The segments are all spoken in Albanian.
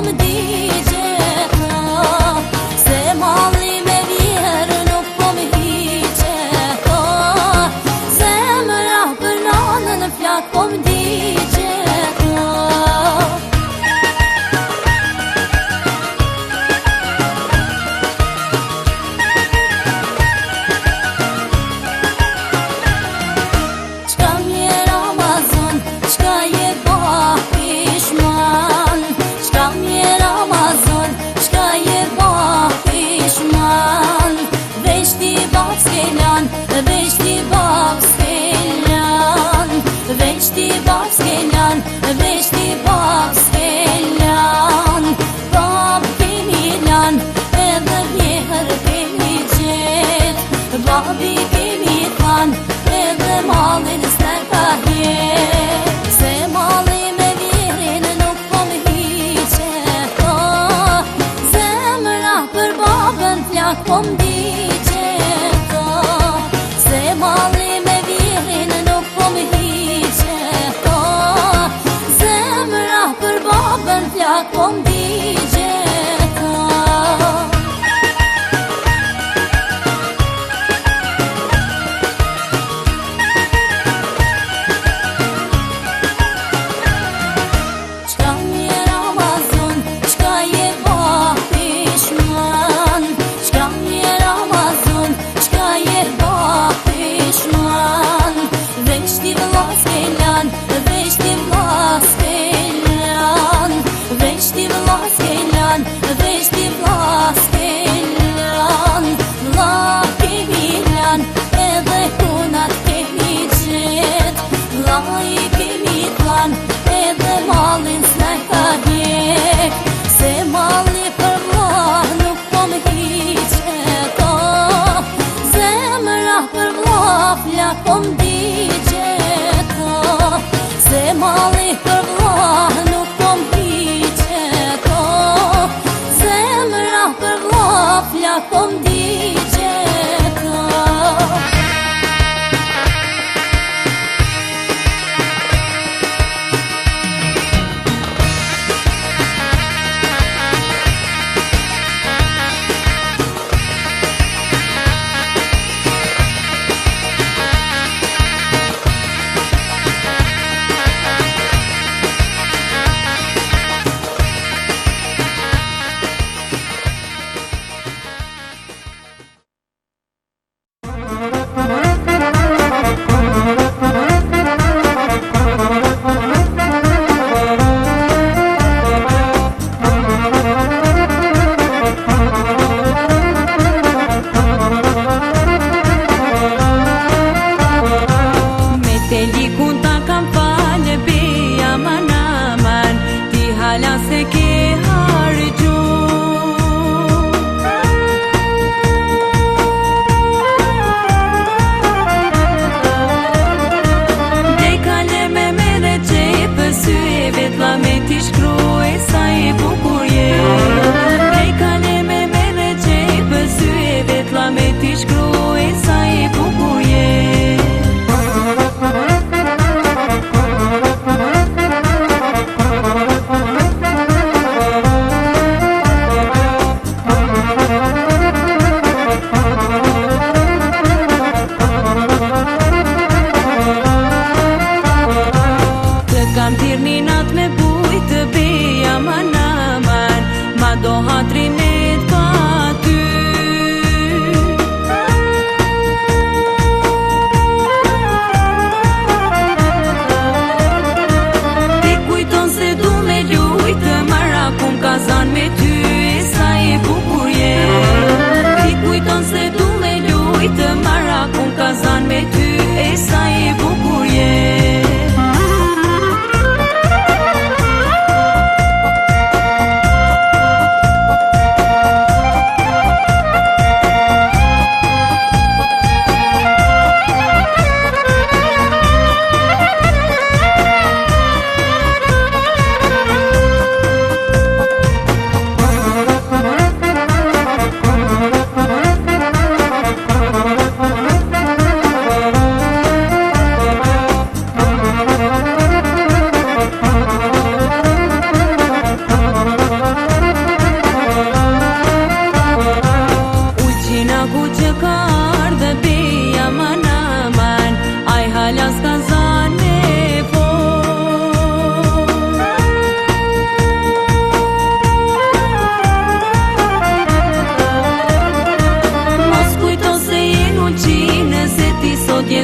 më digjet se malli me vjerë nuk po më hiqet zemra për nanën në flak po më digjet Babi kemi than edhe mallin s'ner ka hjet se malli me vjerin nuk po më hiqet zemra për babën flak po më digjet se malli me vjerin nuk po më hiqet zemra për babën flak po më digjet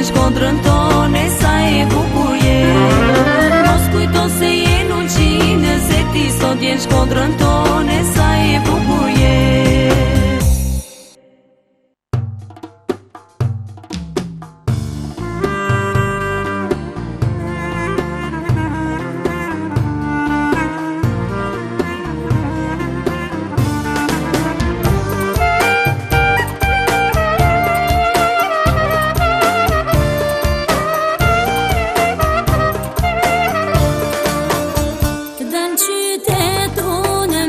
vjen shkondrën tone, sa e bukur je. Mos kujto se je nulqinë, se ti sot vjen shkondrën tone, sa e bukur je. Qytet unë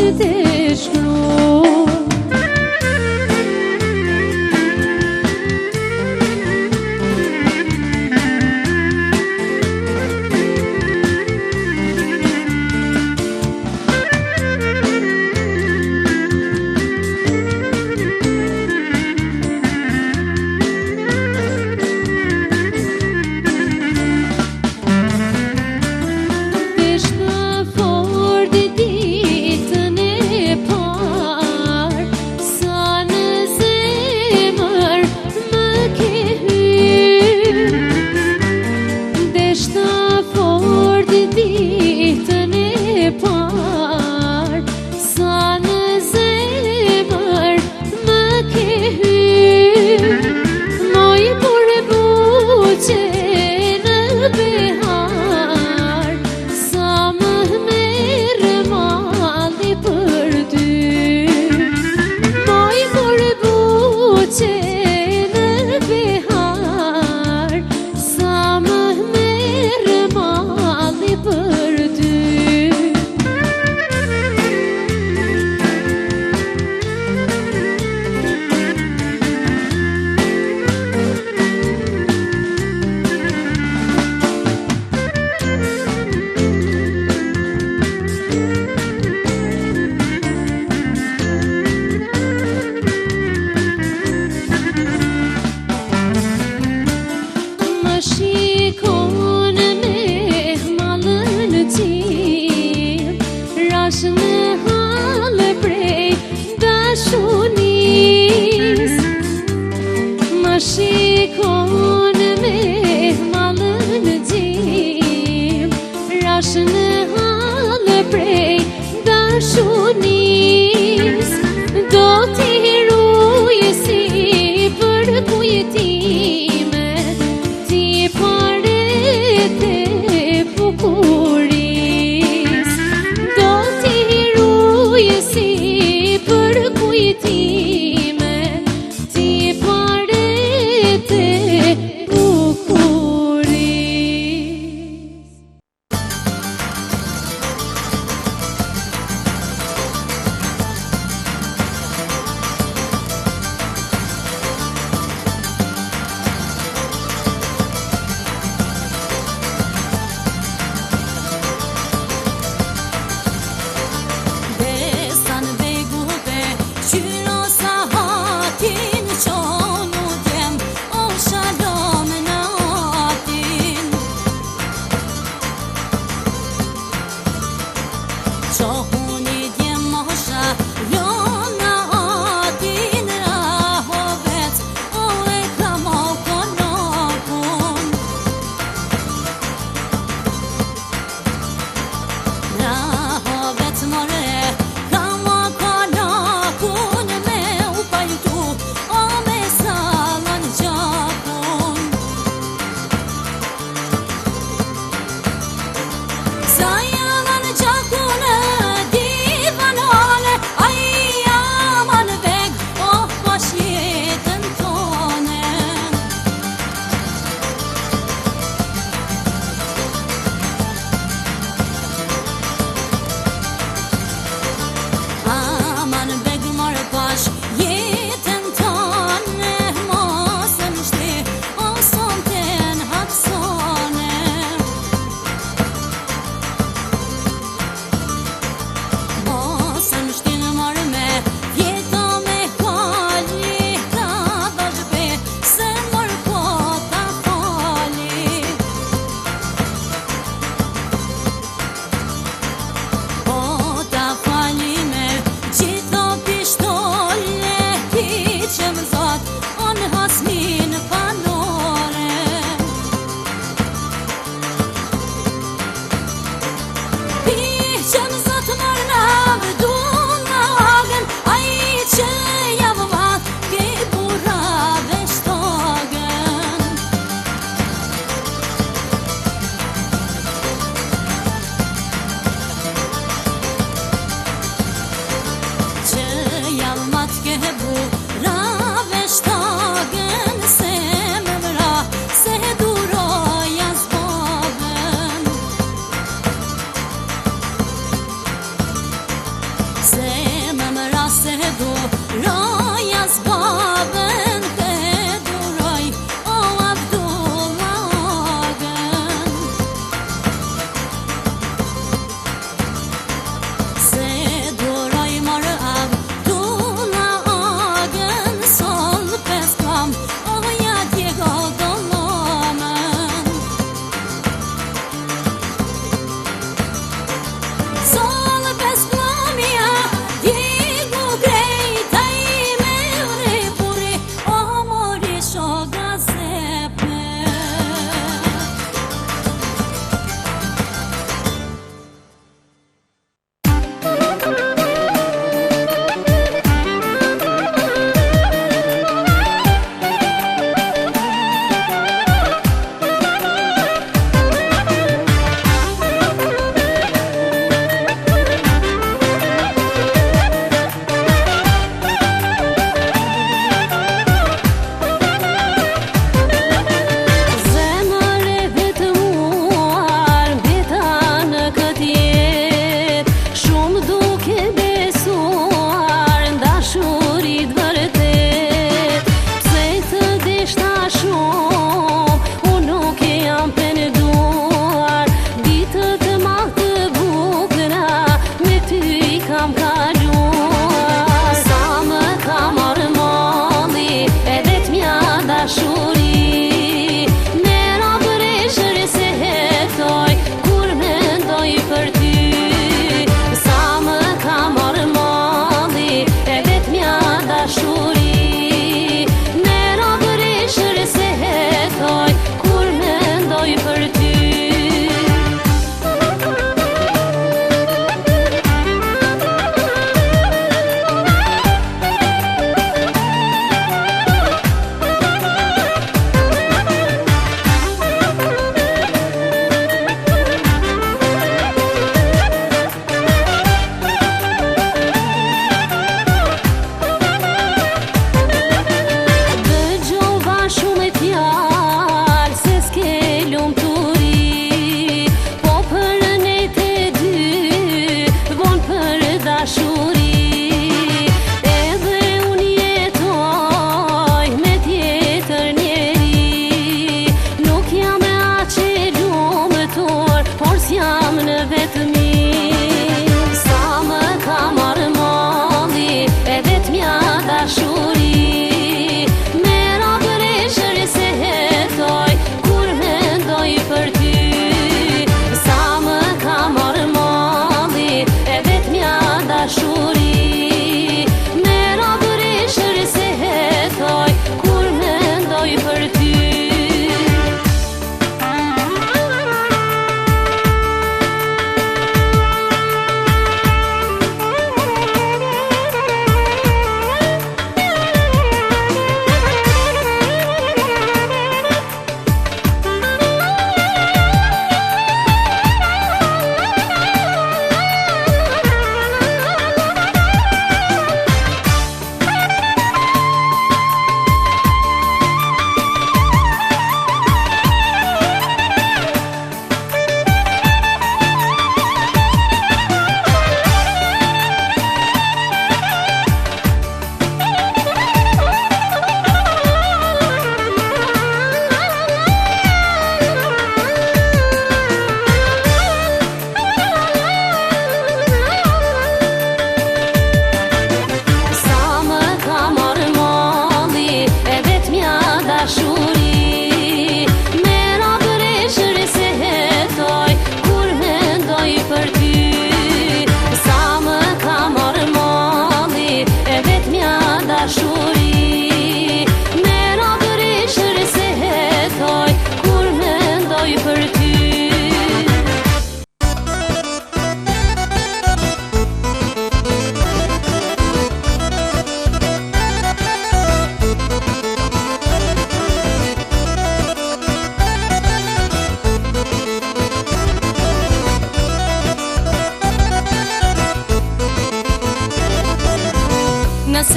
që të shkru. Shikon me malën gjim, rashën halë prej dashunis. Do t'i ruje si për kujtime, ti parete bukuris. Do t'i ruje si për kujtime, ti parete bukuris. Desan vegute, qyro sa hatin, qonu djem, o shalom në atin. Qohuni djem mosha, jo në atin, rahovec, o e kamo konokun. Rahovec more, kamo konokun, me u pajtu, o me salan gjakun. Sa jalan gjakun,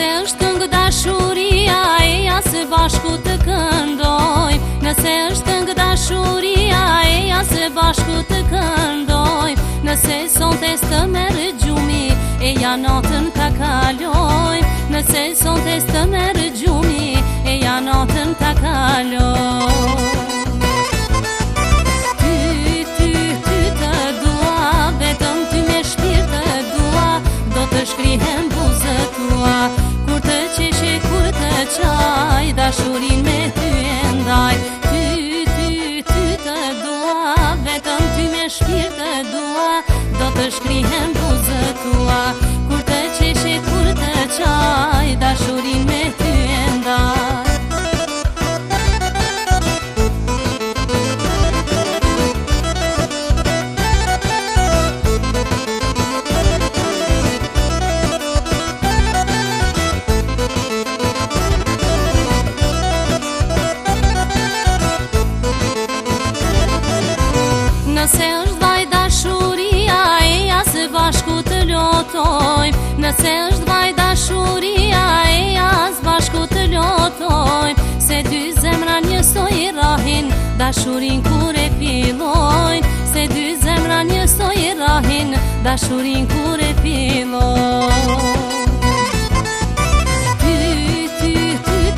Nëse është këngë dashuria, eja se bashku të këndojmë. Nëse është këngë dashuria, eja se bashku të këndojmë. Nëse sontes të merë gjumi, eja natën ta kalojmë. Nëse sontes të merë gjumi, eja natën ta kalojmë. Ty të dua, vetëm ty me shpirt të dua, do të shkrihem buzët tua. Kur të qeshe, kur të qaj, dashurin me ty e ndaj. Ty të dua, vetëm ty me shpirt të dua, do të shkrihem buzët tua. Kur të qeshe, kur të qaj, dashurin me ty e ndaj. Nëse është vaj dashuria, eja se bashku të lotojmë. Nëse është vaj dashuria, eja se bashku të lotojmë. Se dy zemra njësoj rahin, dashurin kur e fillojnë. Se dy zemra njësoj rahin, dashurin kur e fillojnë. Ty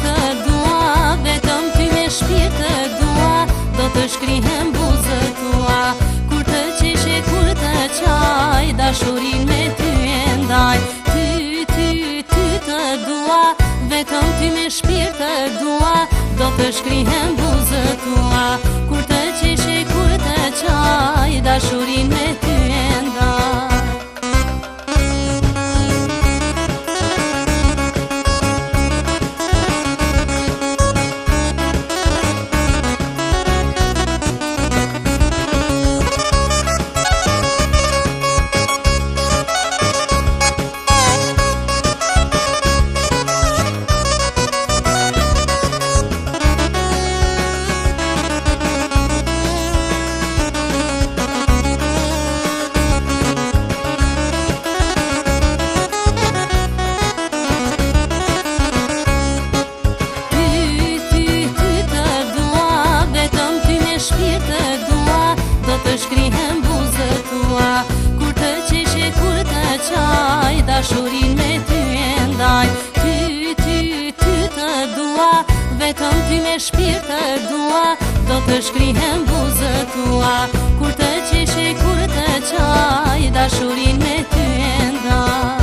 të dua, vetëm ty me shpirt të dua, do të shkrihem buzët tua. Kur të qeshe, kur të qaj, dashurin me ty e ndaj. Ty të dua, vetëm ty me shpirt të dua, do të shkrihem buzët tua. Kur të qeshe, kur të qaj, dashurin me ty e ndaj. Do të shkrihem buzët tua. Kur të qeshe, kur të qaj, dashurin me ty e ndaj. Ty të dua, vetëm ty me shpirt të dua, do të shkrihem buzët tua. Kur të qeshe, kur të qaj, dashurin me ty e ndaj.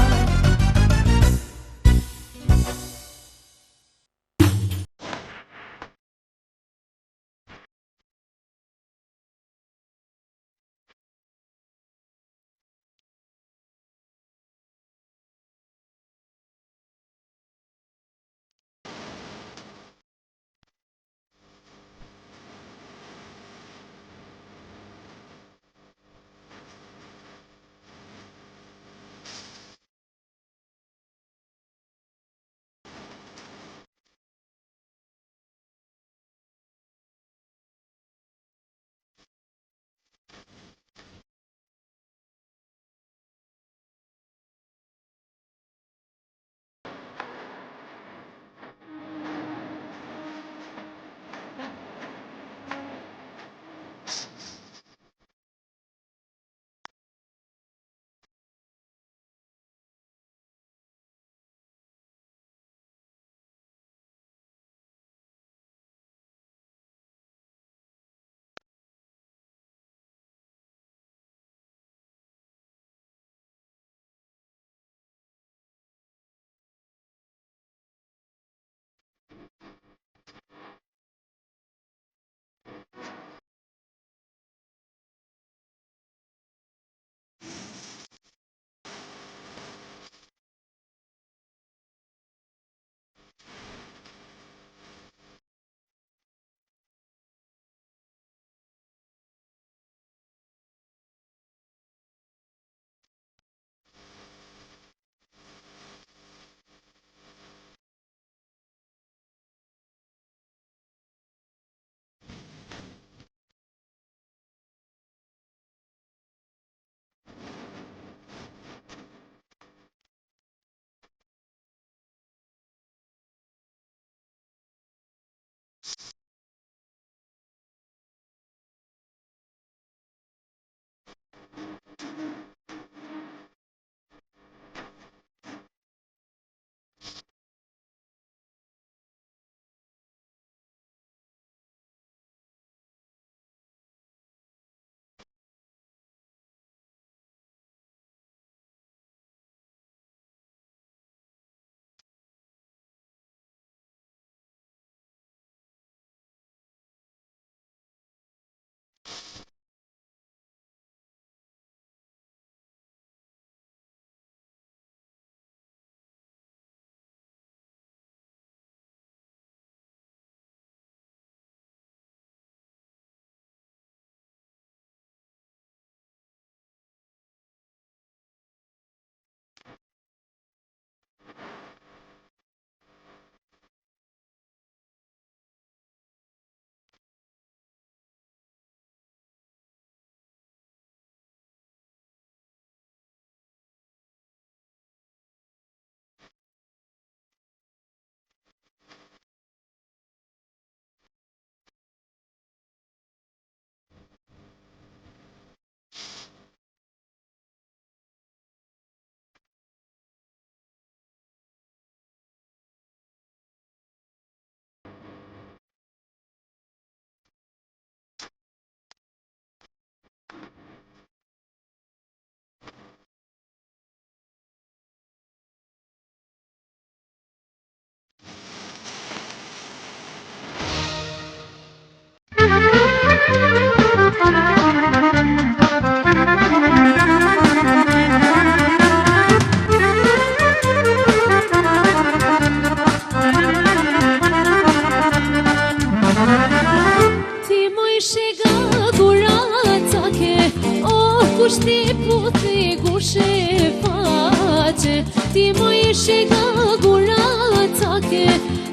Kushti puthi gushe pace Ti moj shega guratake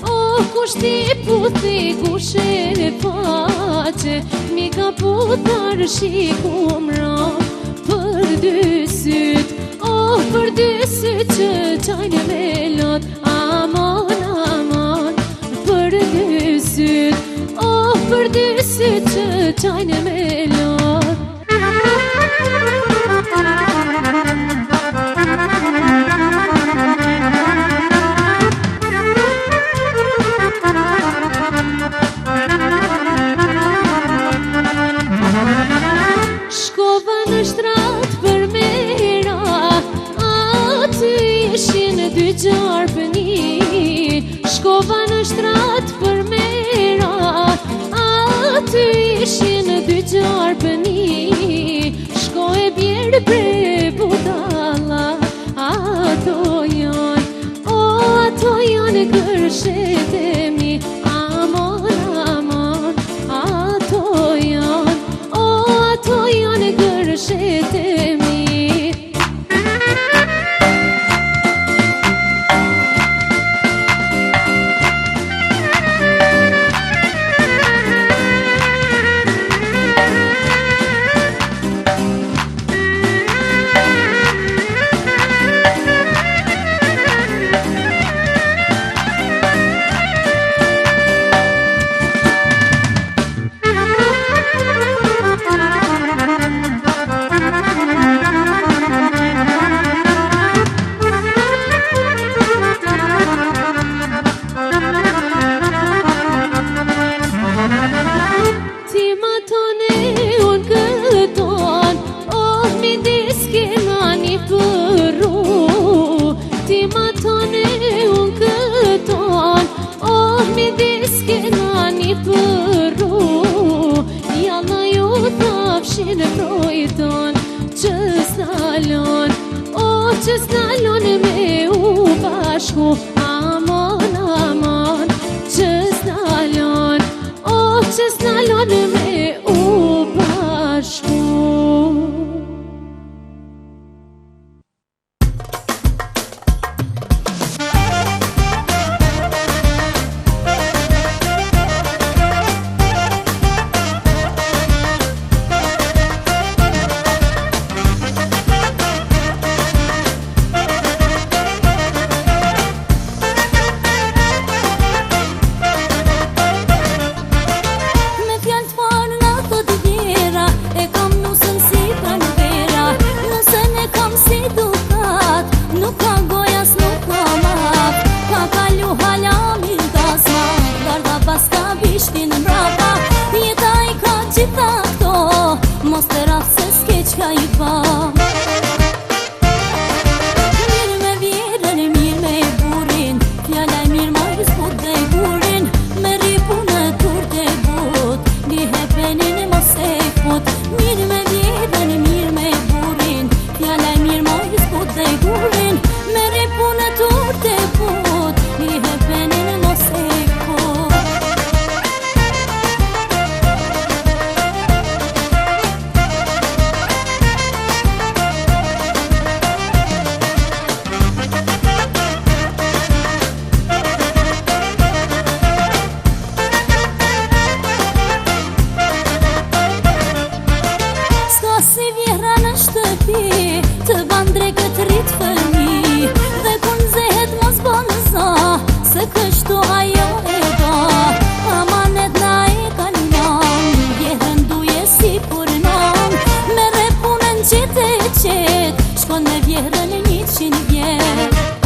O kushti puthi gushe pace Mi ka putar shikum ra Për dy syt O për dy syt që qajnë me lot Aman, aman Për dy syt O për dy syt që qajnë me lot Shkova në shtrat për mera Aty ishin dy gjarpëni Shkova në shtrat për mera Aty ishin dy gjarpëni Shko e bjerë bre budala Ato janë gërshet e mi Amon, amon Ato janë gërshet e mi Që s'nalon me u bashku Amon, amon Që s'nalon Që s'nalon me u bashku erën 100 vjet.